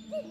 And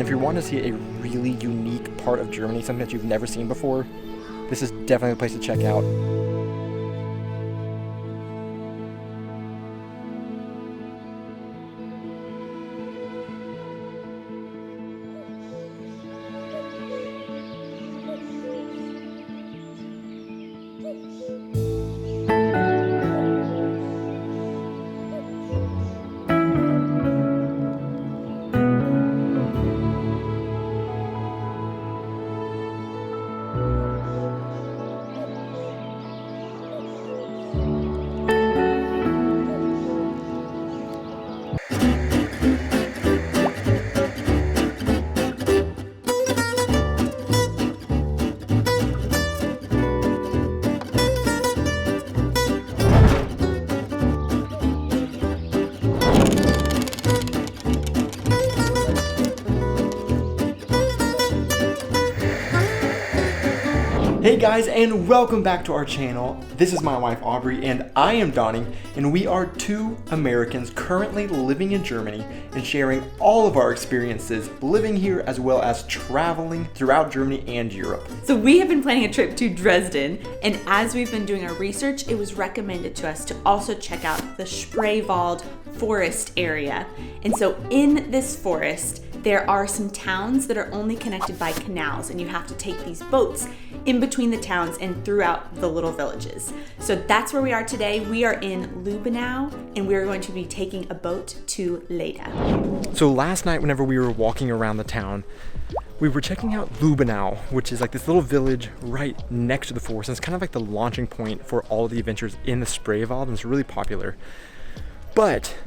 if you want to see a really unique part of Germany, something that you've never seen before, this is definitely a place to check out. Hey guys, and welcome back to our channel. This is my wife Aubrey and I am Donnie, and we are two Americans currently living in Germany and sharing all of our experiences living here as well as traveling throughout Germany and Europe. So we have been planning a trip to Dresden, and as we've been doing our research, it was recommended to us to also check out the Spreewald forest area. And so in this forest, there are some towns that are only connected by canals, and you have to take these boats in between the towns and throughout the little villages. So that's where we are today. We are in Lübbenau, and we are going to be taking a boat to Lehde. So last night, whenever we were walking around the town, we were checking out Lübbenau, which is like this little village right next to the forest. And it's kind of like the launching point for all of the adventures in the Spreewald, and it's really popular. But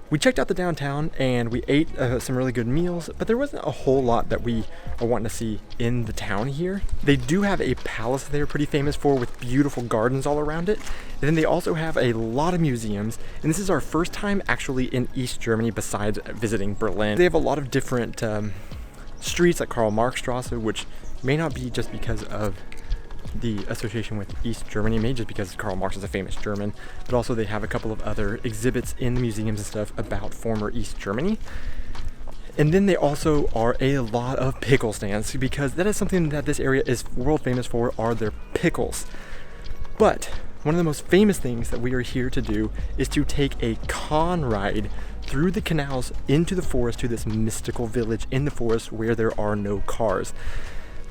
we checked out the downtown and we ate some really good meals, but there wasn't a whole lot that we are wanting to see in the town here. They do have a palace they're pretty famous for with beautiful gardens all around it. And then they also have a lot of museums. And this is our first time actually in East Germany besides visiting Berlin. They have a lot of different streets like Karl-Marx-Straße, which may not be just because of the association with East Germany, maybe just because Karl Marx is a famous German, but also they have a couple of other exhibits in the museums and stuff about former East Germany. And then they also are a lot of pickle stands, because that is something that this area is world famous for, are their pickles. But one of the most famous things that we are here to do is to take a con ride through the canals into the forest to this mystical village in the forest where there are no cars.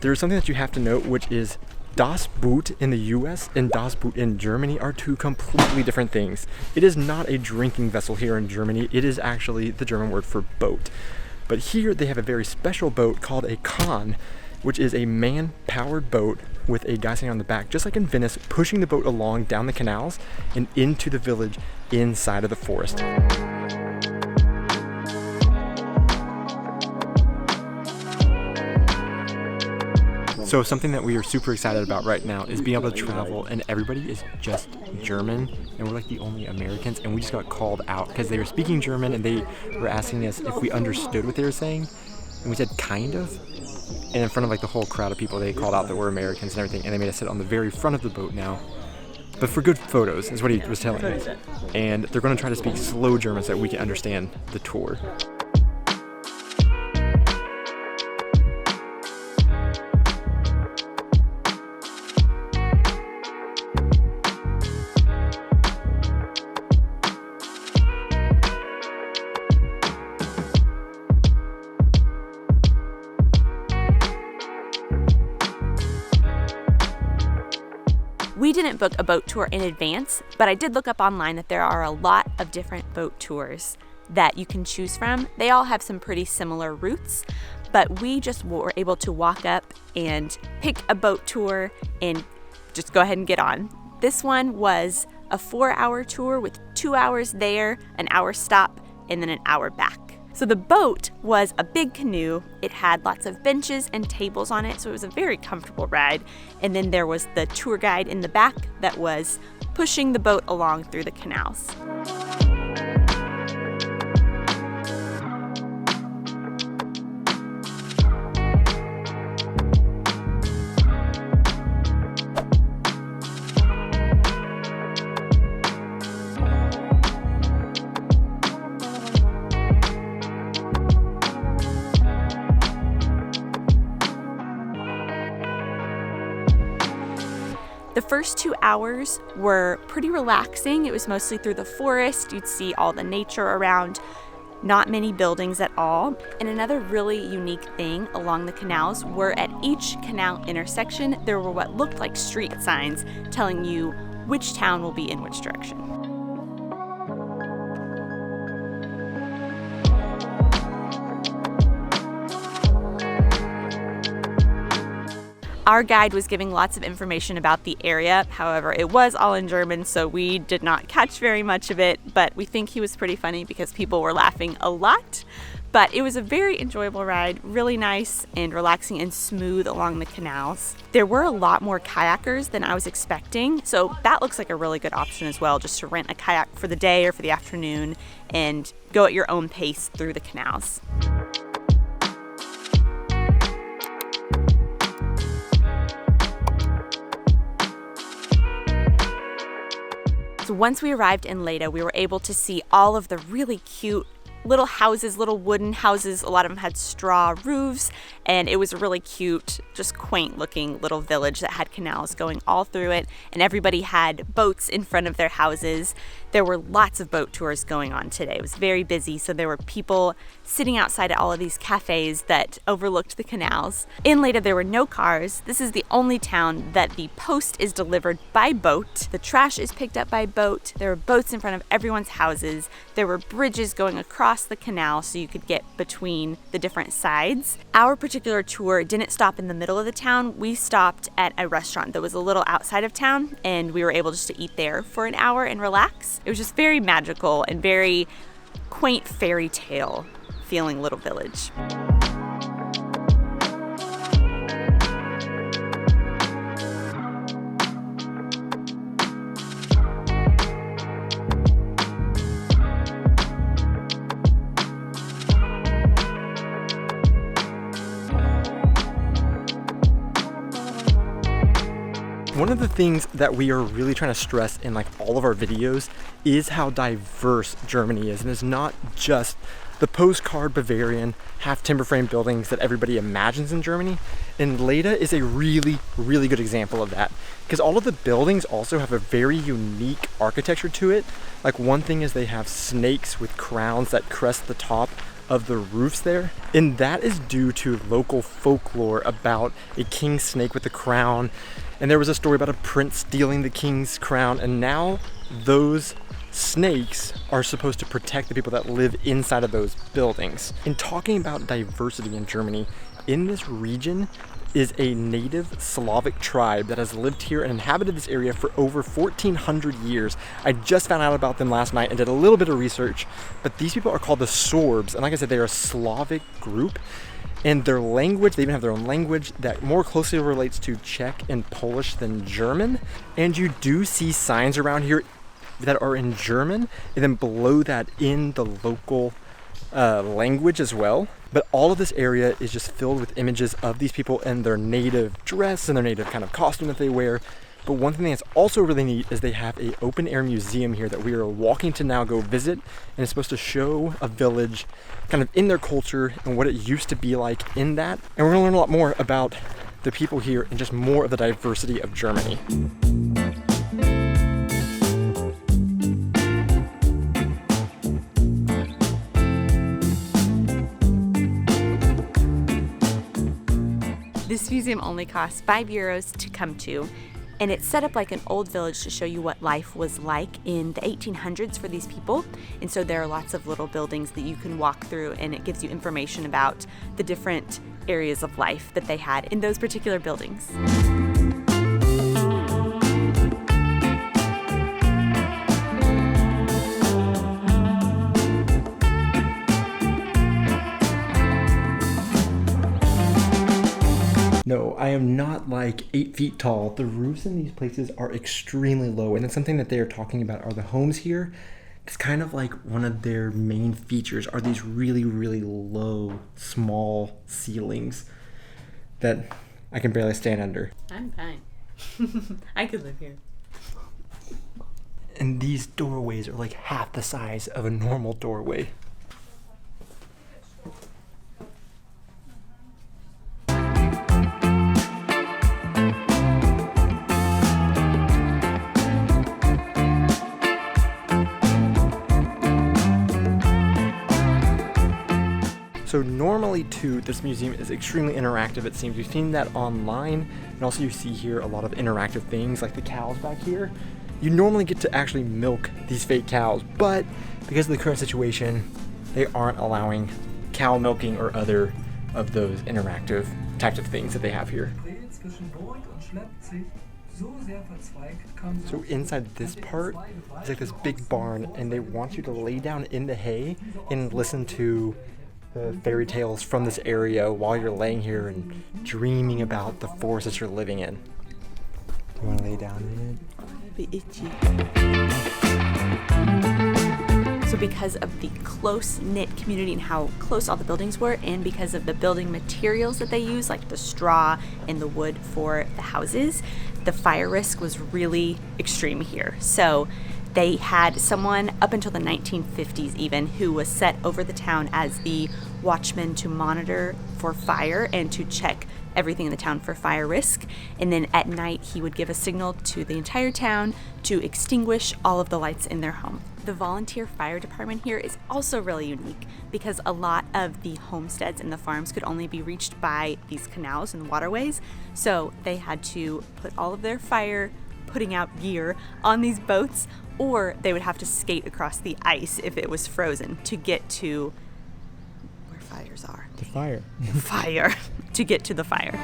There is something that you have to note, which is Das Boot in the US and Das Boot in Germany are two completely different things. It is not a drinking vessel here in Germany. It is actually the German word for boat. But here they have a very special boat called a Kahn, which is a man-powered boat with a guy sitting on the back, just like in Venice, pushing the boat along down the canals and into the village inside of the forest. So something that we are super excited about right now is being able to travel, and everybody is just German, and we're like the only Americans, and we just got called out because they were speaking German and they were asking us if we understood what they were saying, and we said kind of. And in front of like the whole crowd of people, they called out that we're Americans and everything, and they made us sit on the very front of the boat now. But for good photos, is what he was telling us. And they're going to try to speak slow German so that we can understand the tour. We didn't book a boat tour in advance, but I did look up online that there are a lot of different boat tours that you can choose from. They all have some pretty similar routes, but we just were able to walk up and pick a boat tour and just go ahead and get on. This one was a 4-hour tour with 2 hours there, an hour stop, and then an hour back. So the boat was a big canoe. It had lots of benches and tables on it, so it was a very comfortable ride. And then there was the tour guide in the back that was pushing the boat along through the canals. The first 2 hours were pretty relaxing. It was mostly through the forest. You'd see all the nature around, not many buildings at all. And another really unique thing along the canals were at each canal intersection, there were what looked like street signs telling you which town will be in which direction. Our guide was giving lots of information about the area. However, it was all in German, so we did not catch very much of it, but we think he was pretty funny because people were laughing a lot. But it was a very enjoyable ride, really nice and relaxing and smooth along the canals. There were a lot more kayakers than I was expecting, so that looks like a really good option as well, just to rent a kayak for the day or for the afternoon and go at your own pace through the canals. So once we arrived in Lehde, we were able to see all of the really cute little houses, little wooden houses. A lot of them had straw roofs, and it was a really cute, just quaint looking little village that had canals going all through it, and everybody had boats in front of their houses. There were lots of boat tours going on today. It was very busy, so there were people sitting outside at all of these cafes that overlooked the canals. In Lehde, there were no cars. This is the only town that the post is delivered by boat. The trash is picked up by boat. There were boats in front of everyone's houses. There were bridges going across the canal so you could get between the different sides. Our particular tour didn't stop in the middle of the town. We stopped at a restaurant that was a little outside of town, and we were able just to eat there for an hour and relax. It was just very magical and very quaint fairy tale feeling little village. One of the things that we are really trying to stress in like all of our videos is how diverse Germany is, and it's not just the postcard Bavarian half timber frame buildings that everybody imagines in Germany. And Lehde is a really good example of that, because all of the buildings also have a very unique architecture to it. Like one thing is they have snakes with crowns that crest the top of the roofs there, and that is due to local folklore about a king snake with a crown. And there was a story about a prince stealing the king's crown, and now those snakes are supposed to protect the people that live inside of those buildings. In talking about diversity in Germany, in this region is a native Slavic tribe that has lived here and inhabited this area for over 1,400 years. I just found out about them last night and did a little bit of research, but these people are called the Sorbs, and like I said, they are a Slavic group. And their language, they even have their own language that more closely relates to Czech and Polish than German. And you do see signs around here that are in German, and then below that in the local language as well. But all of this area is just filled with images of these people and their native dress and their native kind of costume that they wear. But one thing that's also really neat is they have an open air museum here that we are walking to now go visit, and it's supposed to show a village kind of in their culture and what it used to be like in that. And we're gonna learn a lot more about the people here and just more of the diversity of Germany. This museum only costs €5 to come to, and it's set up like an old village to show you what life was like in the 1800s for these people. And so there are lots of little buildings that you can walk through, and it gives you information about the different areas of life that they had in those particular buildings. No, I am not like 8 feet tall. The roofs in these places are extremely low, and that's something that they are talking about are the homes here. It's kind of like one of their main features are these really, really low, small ceilings that I can barely stand under. I'm fine. I could live here. And these doorways are like half the size of a normal doorway. So normally too, this museum is extremely interactive, it seems. We've seen that online, and also you see here a lot of interactive things like the cows back here. You normally get to actually milk these fake cows, but because of the current situation, they aren't allowing cow milking or other of those interactive types of things that they have here. So inside this part is like this big barn, and they want you to lay down in the hay and listen to the fairy tales from this area while you're laying here and dreaming about the forest that you're living in. You want to lay down in it? I'd be itchy. So because of the close-knit community and how close all the buildings were, and because of the building materials that they use, like the straw and the wood for the houses, the fire risk was really extreme here. So they had someone up until the 1950s even who was set over the town as the watchman to monitor for fire and to check everything in the town for fire risk. And then at night he would give a signal to the entire town to extinguish all of the lights in their home. The volunteer fire department here is also really unique because a lot of the homesteads and the farms could only be reached by these canals and waterways. So they had to put all of their fire putting out gear on these boats, or they would have to skate across the ice if it was frozen to get to where fires are. The fire. Fire. To get to the fire.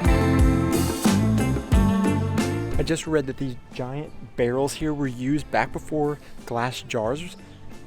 I just read that these giant barrels here were used back before glass jars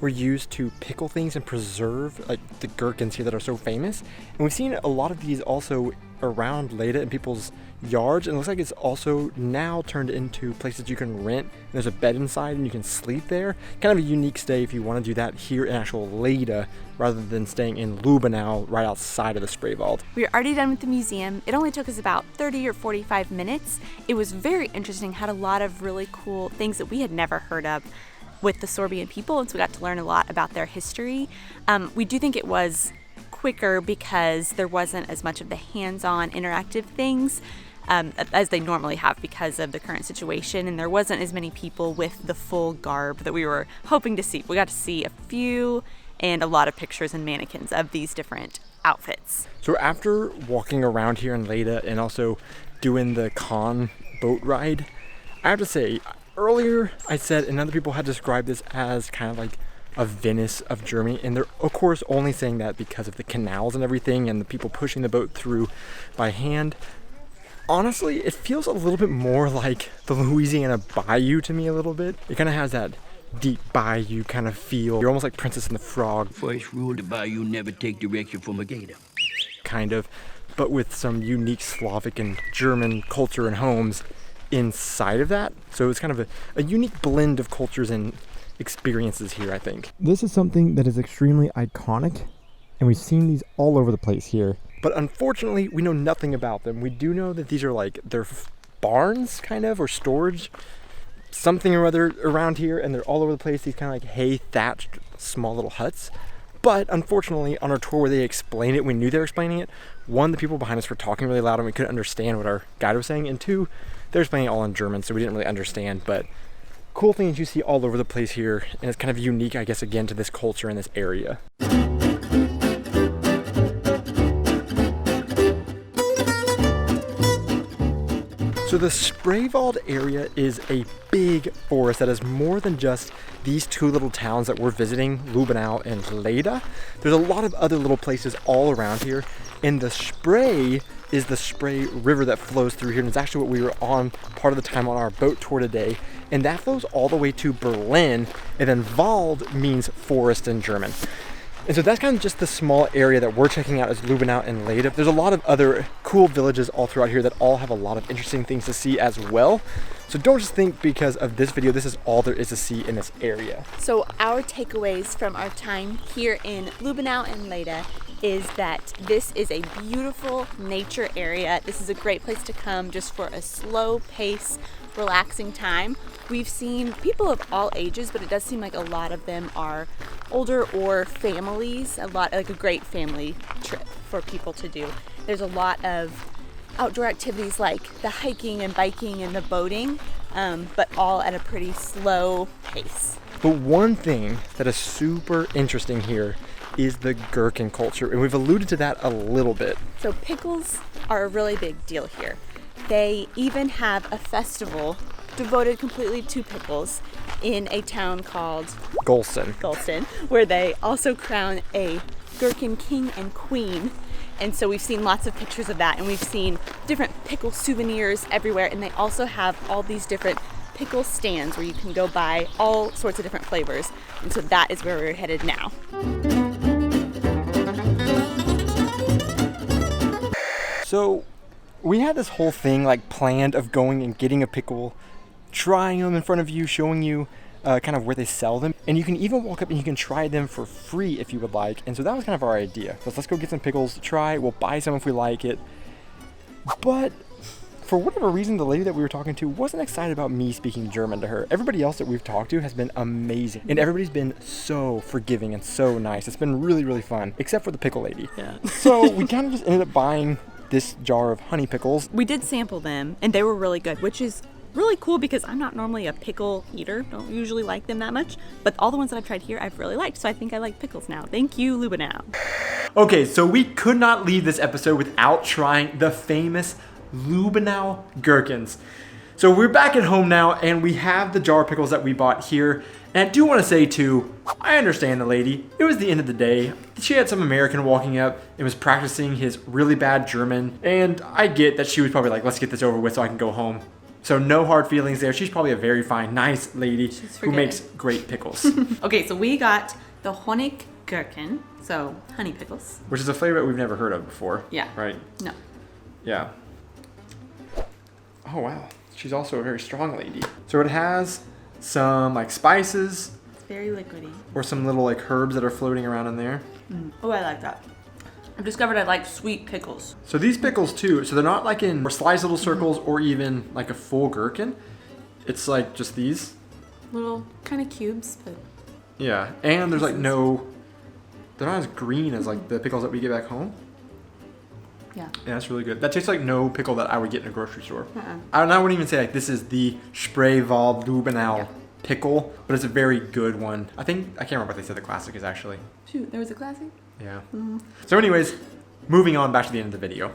were used to pickle things and preserve like the gherkins here that are so famous. And we've seen a lot of these also around Lehde in people's yards, and it looks like it's also now turned into places you can rent. There's a bed inside and you can sleep there. Kind of a unique stay if you want to do that here in actual Lehde rather than staying in Lübbenau right outside of the Spreewald. We are already done with the museum. It only took us about 30 or 45 minutes. It was very interesting, had a lot of really cool things that we had never heard of with the Sorbian people, and so we got to learn a lot about their history. We do think it was quicker because there wasn't as much of the hands-on interactive things as they normally have because of the current situation, and there wasn't as many people with the full garb that we were hoping to see. We got to see a few and a lot of pictures and mannequins of these different outfits. So after walking around here in Lehde and also doing the con boat ride, I have to say, earlier I said, and other people had described this as kind of like a Venice of Germany, and they're of course only saying that because of the canals and everything and the people pushing the boat through by hand. Honestly, it feels a little bit more like the Louisiana Bayou to me a little bit. It kind of has that deep bayou kind of feel. You're almost like Princess and the Frog. First rule, the bayou never take direction from a gator. Kind of, but with some unique Slavic and German culture and homes inside of that. So it's kind of a unique blend of cultures and experiences here, I think. This is something that is extremely iconic, and we've seen these all over the place here. But unfortunately, we know nothing about them. We do know that these are like their barns, kind of, or storage, something or other around here, and they're all over the place. These kind of like hay thatched small little huts. But unfortunately, on our tour where they explained it, we knew they were explaining it. One, the people behind us were talking really loud and we couldn't understand what our guide was saying. And two, they were explaining it all in German, so we didn't really understand. But cool things you see all over the place here, and it's kind of unique, I guess, again, to this culture in this area. So the Spreewald area is a big forest that is more than just these two little towns that we're visiting, Lübbenau and Lehde. There's a lot of other little places all around here, and the Spree is the Spree River that flows through here, and it's actually what we were on part of the time on our boat tour today, and that flows all the way to Berlin, and then Wald means forest in German. And so that's kind of just the small area that we're checking out as Lübbenau and Lehde. There's a lot of other cool villages all throughout here that all have a lot of interesting things to see as well. So don't just think because of this video, this is all there is to see in this area. So our takeaways from our time here in Lübbenau and Lehde is that this is a beautiful nature area. This is a great place to come just for a slow pace, relaxing time. We've seen people of all ages, but it does seem like a lot of them are older or families, like a great family trip for people to do. There's a lot of outdoor activities like the hiking and biking and the boating, but all at a pretty slow pace. But one thing that is super interesting here is the gherkin culture, and we've alluded to that a little bit. So pickles are a really big deal here. They even have a festival devoted completely to pickles in a town called Gulsten, where they also crown a gherkin king and queen. And so we've seen lots of pictures of that, and we've seen different pickle souvenirs everywhere, and they also have all these different pickle stands where you can go buy all sorts of different flavors. And so that is where we're headed now. So we had this whole thing like planned of going and getting a pickle, trying them in front of you, showing you kind of where they sell them, and you can even walk up and you can try them for free if you would like. And so that was kind of our idea. Let's go get some pickles to try. We'll buy some if we like it. But for whatever reason, the lady that we were talking to wasn't excited about me speaking German to her. Everybody else that we've talked to has been amazing, and everybody's been so forgiving and so nice. It's been really, really fun, except for the pickle lady. Yeah. So we kind of just ended up buying this jar of honey pickles. We did sample them, and they were really good, which is really cool because I'm not normally a pickle eater. Don't usually like them that much, but all the ones that I've tried here I've really liked, so I think I like pickles now. Thank you, Lübbenau. Okay, so we could not leave this episode without trying the famous Lübbenau gherkins. So we're back at home now, and we have the jar of pickles that we bought here. And I do want to say too, I understand the lady. It was the end of the day. She had some American walking up and was practicing his really bad German. And I get that she was probably like, let's get this over with so I can go home. So no hard feelings there. She's probably a very fine, nice lady who makes great pickles. Okay, so we got the Honig gherkin, so honey pickles. Which is a flavor that we've never heard of before. Yeah. Right? No. Yeah. Oh wow. She's also a very strong lady. So it has some like spices. It's very liquidy. Or some little like herbs that are floating around in there. Oh, I like that. I've discovered I like sweet pickles. So these pickles too, so they're not like in sliced little circles or even like a full gherkin. It's like just these. Little kind of cubes, but... Yeah, and there's like no, they're not as green as like the pickles that we get back home. Yeah. Yeah, that's really good. That tastes like no pickle that I would get in a grocery store. I wouldn't even say like this is the Spreewald Lübbenau pickle, but it's a very good one. I can't remember what they said the classic is actually. Shoot, there was a classic? Yeah. So anyways, moving on back to the end of the video.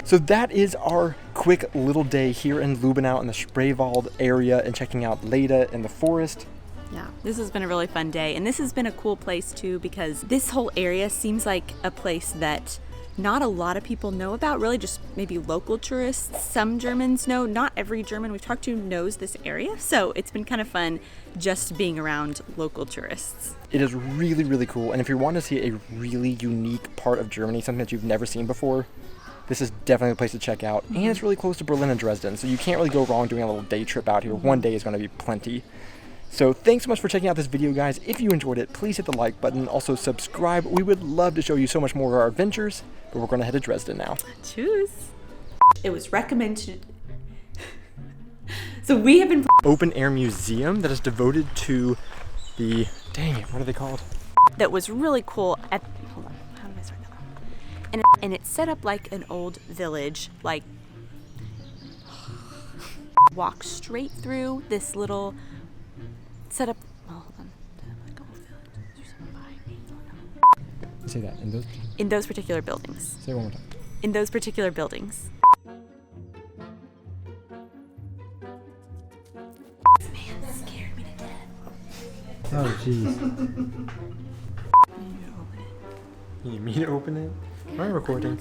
So that is our quick little day here in Lübbenau in the Spreewald area and checking out Lehde and the forest. Yeah, this has been a really fun day, and this has been a cool place too because this whole area seems like a place that not a lot of people know about, really just maybe local tourists. Some Germans know, not every German we've talked to knows this area, so it's been kind of fun just being around local tourists. It is really, really cool, and if you want to see a really unique part of Germany, something that you've never seen before, this is definitely a place to check out. And it's really close to Berlin and Dresden, so you can't really go wrong doing a little day trip out here. One day is going to be plenty. So thanks so much for checking out this video, guys. If you enjoyed it, please hit the like button. Also subscribe. We would love to show you so much more of our adventures, but we're going to head to Dresden now. Choose. It was recommended. So we have been Open air museum that is devoted to the, dang it, what are they called? That was really cool at, hold on, how did I start that? And it's set up like an old village, like walk straight through this little setup. Oh, hold on. Like old village. There's someone behind me. Say that, In those particular buildings. Say it one more time. In those particular buildings. Oh, jeez. You need me to open it? Am I recording?